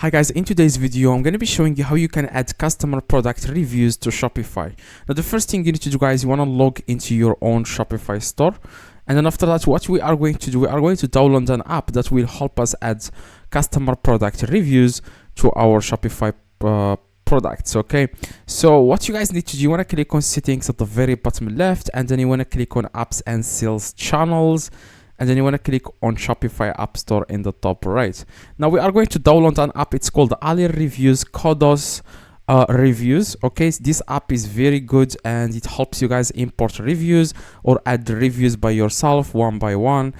Hi guys, in today's video I'm going to be showing you how you can add customer product reviews to Shopify. Now the first thing you need to do, guys, you want to log into your own Shopify store, and then after that what we are going to do, we are going to download an app that will help us add customer product reviews to our Shopify products. Okay, so what you guys need to do, you want to click on settings at the very bottom left, and then you want to click on apps and sales channels, and then you want to click on Shopify App Store in the top right. Now we are going to download an app. It's called Ali Reviews Kodos Reviews. Okay, so this app is very good and it helps you guys import reviews or add reviews by yourself one by one.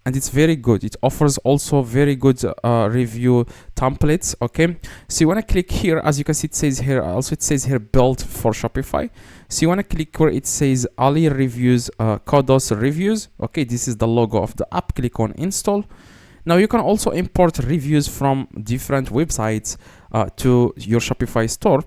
And it's very good. It offers also very good review templates. Okay, so you want to click here. As you can see, it says here also, it says here built for Shopify. So you want to click where it says Ali Reviews Kodos Reviews. Okay, this is the logo of the app. Click on install. Now you can also import reviews from different websites to your Shopify store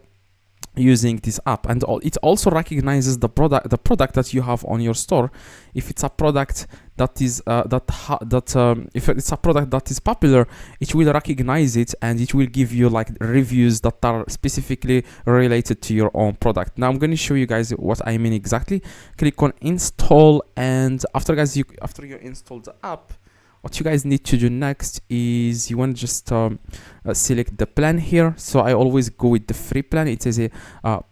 using this app, and it also recognizes the product that you have on your store. If it's a product that is if it's a product that is popular, it will recognize it and it will give you like reviews that are specifically related to your own product. Now I'm going to show you guys what I mean exactly. Click on install, and after you install the app, what you guys need to do next is you want to just select the plan here. So I always go with the free plan. It says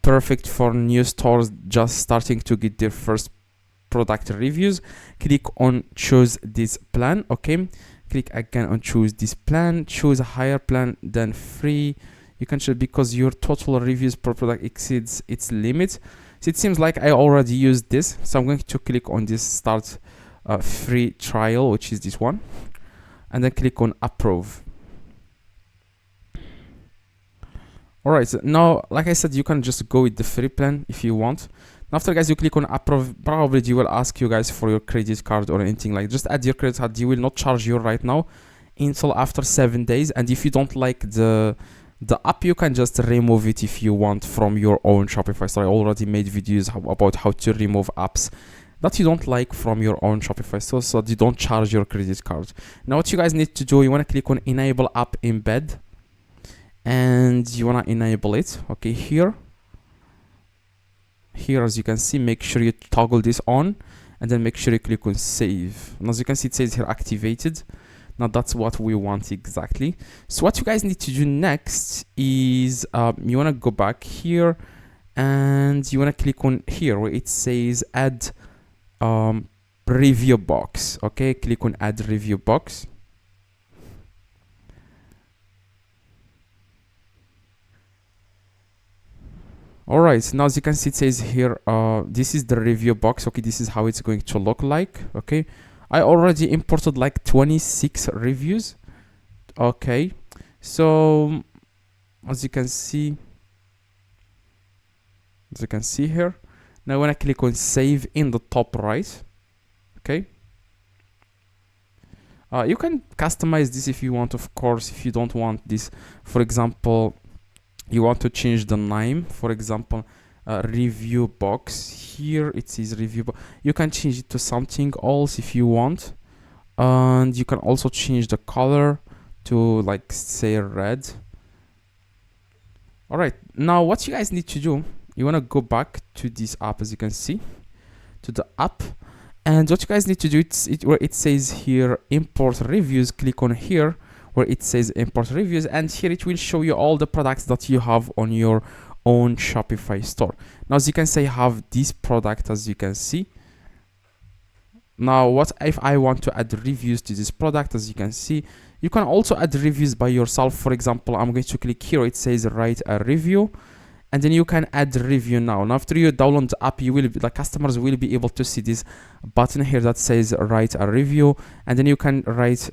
perfect for new stores just starting to get their first product reviews. Click on choose this plan. Okay, click again on choose this plan. Choose a higher plan than free. You can choose because your total reviews per product exceeds its limit. So it seems like I already used this, so I'm going to click on this start free trial, which is this one, and then click on approve. All right, so now like I said, you can just go with the free plan if you want. After, guys, you click on approve. Probably you will ask you guys for your credit card or anything, like just add your credit card. You will not charge you right now until after 7 days, and if you don't like the app, you can just remove it if you want from your own Shopify store. I already made videos about how to remove apps that you don't like from your own Shopify store, so that you don't charge your credit card. Now what you guys need to do, you want to click on enable app embed, and you want to enable it. Okay, here as you can see, make sure you toggle this on, and then make sure you click on save. And as you can see, it says here activated. Now that's what we want exactly. So what you guys need to do next is you want to go back here, and you want to click on here where it says add review box. Okay, click on add review box. All right, so now as you can see, it says here this is the review box. Okay, this is how it's going to look like. Okay, I already imported like 26 reviews. Okay, so as you can see here, now when I click on save in the top right, okay, you can customize this if you want, of course. If you don't want this, for example, you want to change the name, for example, review box. Here it says review box. You can change it to something else if you want, and you can also change the color to like say red. All right, now what you guys need to do, you want to go back to this app, as you can see, to the app, and what you guys need to do, where it says here import reviews, click on here where it says import reviews, and here it will show you all the products that you have on your own Shopify store. Now as you can see, I have this product, as you can see. Now what if I want to add reviews to this product? As you can see, you can also add reviews by yourself. For example, I'm going to click here, it says write a review, and then you can add review now. And after you download the app, the customers will be able to see this button here that says write a review, and then you can write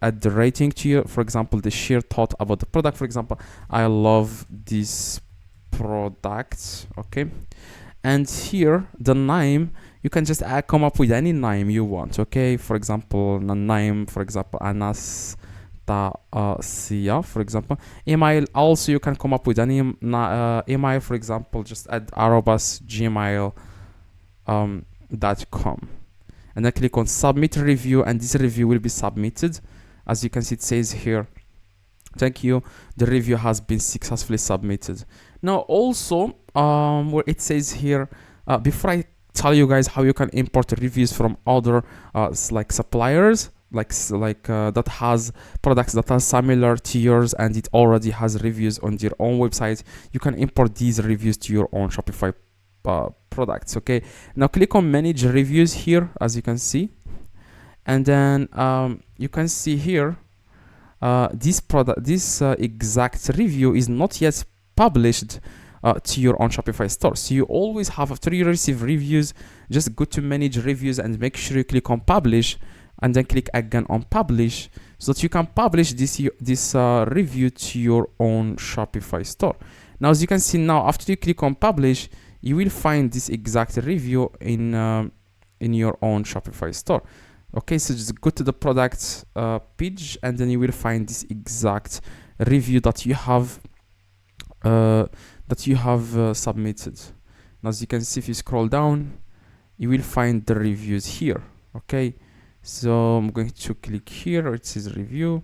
add the rating to you. For example, the share thought about the product. For example, I love this product. Okay, and here the name, you can just come up with any name you want. Okay, for example, the name, for example, Anastasia, for example. Email, also you can come up with any email, for example, just add arobas@gmail.com, and then click on submit review, and this review will be submitted. As you can see, it says here Thank you. The review has been successfully submitted. Now also, where it says here, before I tell you guys how you can import reviews from other like suppliers, that has products that are similar to yours and it already has reviews on their own website, you can import these reviews to your own Shopify products. Okay, now click on manage reviews here, as you can see, and then you can see here this exact review is not yet published to your own Shopify store. So you always have, after you receive reviews, just go to manage reviews and make sure you click on publish, and then click again on publish, so that you can publish this review to your own Shopify store. Now, as you can see, now after you click on publish, you will find this exact review in your own Shopify store. Okay, so just go to the product page, and then you will find this exact review that you have submitted. Now, as you can see, if you scroll down, you will find the reviews here. Okay, so I'm going to click here. It says review,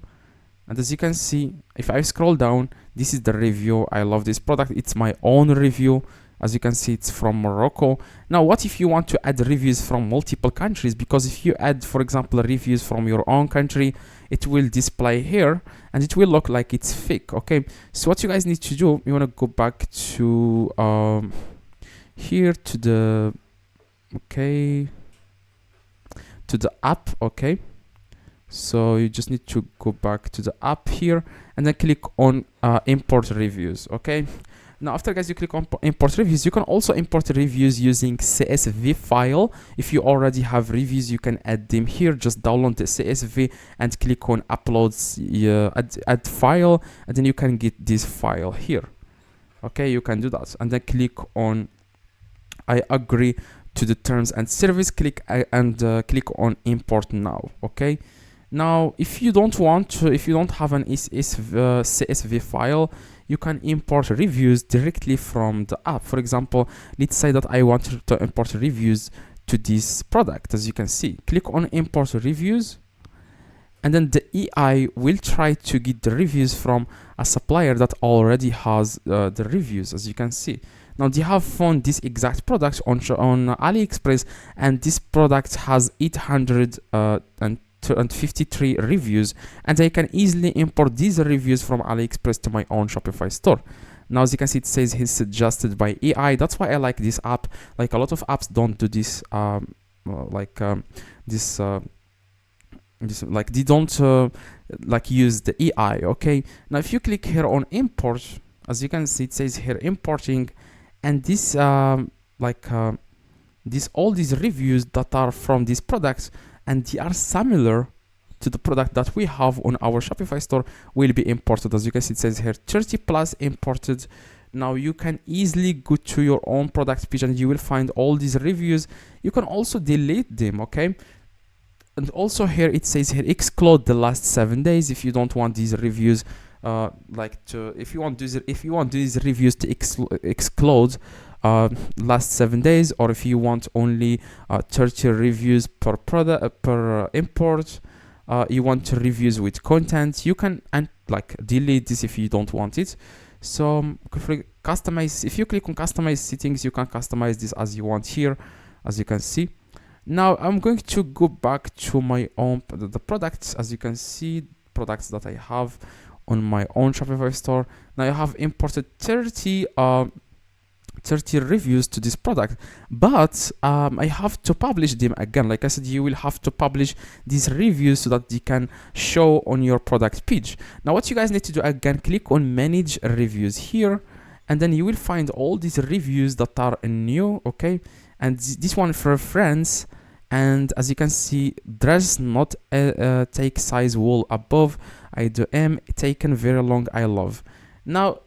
and as you can see, if I scroll down, this is the review. I love this product. It's my own review. As you can see, it's from Morocco. Now, what if you want to add reviews from multiple countries? Because if you add, for example, reviews from your own country, it will display here and it will look like it's fake. Okay, so what you guys need to do, you want to go back to here to the app. Okay, so you just need to go back to the app here and then click on import reviews. Okay, now after, guys, you click on import reviews, you can also import reviews using CSV file. If you already have reviews, you can add them here. Just download the CSV and click on uploads, add file, and then you can get this file here. Okay, you can do that, and then click on I agree to the terms and service, click on import now. Okay, now if you don't have an CSV file, you can import reviews directly from the app. For example, let's say that I want to import reviews to this product. As you can see, click on import reviews, and then the AI will try to get the reviews from a supplier that already has the reviews. As you can see, now they have found this exact product on AliExpress, and this product has 853 reviews, and I can easily import these reviews from AliExpress to my own Shopify store. Now, as you can see, it says he's suggested by AI. That's why I like this app. Like, a lot of apps don't do this. They don't use the AI. Okay, now if you click here on import, as you can see, it says here importing, and this all these reviews that are from these products, and they are similar to the product that we have on our Shopify store, will be imported. As you can see, it says here 30 plus imported. Now you can easily go to your own product page and you will find all these reviews. You can also delete them. Okay, and also here it says here exclude the last 7 days if you don't want these reviews if you want these reviews to exclude last 7 days, or if you want only 30 reviews per product per import, you want reviews with content, you can delete this if you don't want it. So customize, if you click on customize settings, you can customize this as you want here, as you can see. Now I'm going to go back to my own the products. As you can see, products that I have on my own Shopify store. Now I have imported 30 reviews to this product, but I have to publish them again. Like I said, you will have to publish these reviews so that they can show on your product page. Now what you guys need to do, again, click on manage reviews here, and then you will find all these reviews that are new. Okay, and this one for friends, and as you can see, dress not take size wool above, I do am taken very long, I love. Now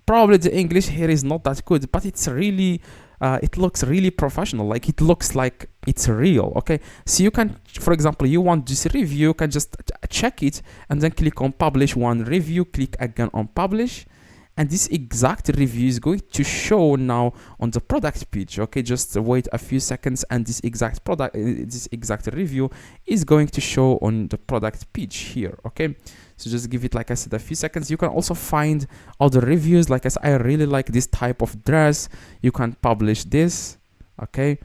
probably the English here is not that good, but it's really it looks really professional. Like, it looks like it's real. Okay, so you can, for example, you want this review, you can just check it and then click on publish one review, click again on publish, and this exact review is going to show now on the product page. Okay, just wait a few seconds, and this exact product, this exact review is going to show on the product page here. Okay, so just give it, like I said, a few seconds. You can also find other reviews. Like I said, I really like this type of dress. You can publish this. Okay,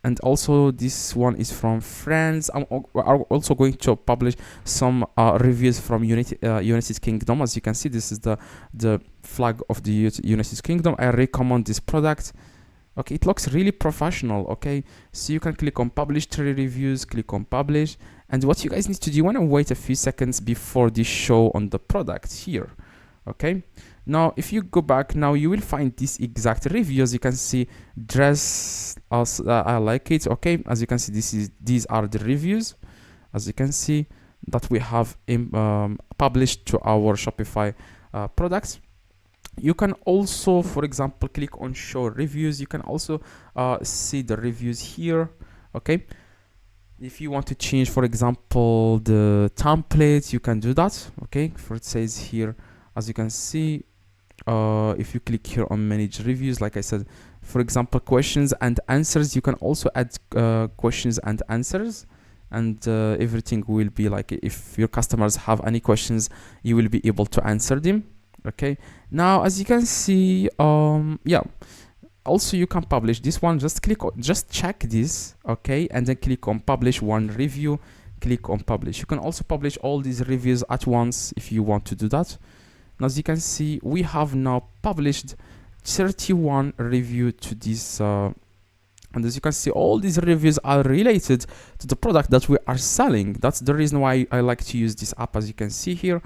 and also this one is from France. I'm also going to publish some reviews from United Kingdom. As you can see, this is the flag of the United Kingdom. I recommend this product. Okay, it looks really professional. Okay, so you can click on publish 3 reviews, click on publish, and what you guys need to do, you want to wait a few seconds before this show on the product here. Okay, now if you go back, now you will find this exact review. As you can see, dress as I like it. Okay, as you can see, these are the reviews, as you can see, that we have published to our Shopify products. You can also, for example, click on show reviews. You can also see the reviews here. Okay, if you want to change, for example, the template, you can do that. Okay, for it says here, as you can see, if you click here on manage reviews, like I said, for example, questions and answers, you can also add questions and answers, and everything will be like, if your customers have any questions, you will be able to answer them. Okay, now as you can see, yeah, also you can publish this one. Just check this, okay, and then click on publish one review, click on publish. You can also publish all these reviews at once if you want to do that. As you can see, we have now published 31 reviews to this, and as you can see, all these reviews are related to the product that we are selling. That's the reason why I like to use this app. As you can see here,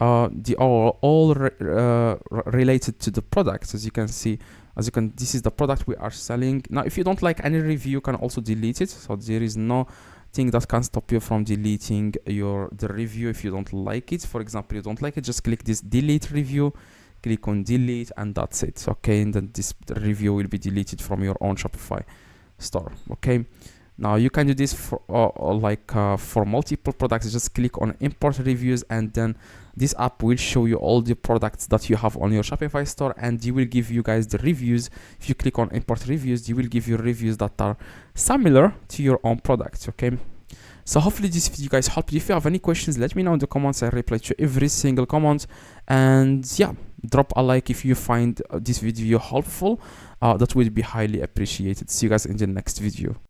they are all related to the product. As you can see, this is the product we are selling. Now, if you don't like any review, you can also delete it. So there is no thing that can stop you from deleting the review if you don't like it. For example, you don't like it, just click this delete review, click on delete, and that's it. Okay, and then this review will be deleted from your own Shopify store. Okay, now you can do this for for multiple products. Just click on import reviews, and then this app will show you all the products that you have on your Shopify store, and you will give you guys the reviews. If you click on import reviews, you will give you reviews that are similar to your own products. Okay, so hopefully this video guys helped. If you have any questions, let me know in the comments. I reply to every single comment, and yeah, drop a like if you find this video helpful. That will be highly appreciated. See you guys in the next video.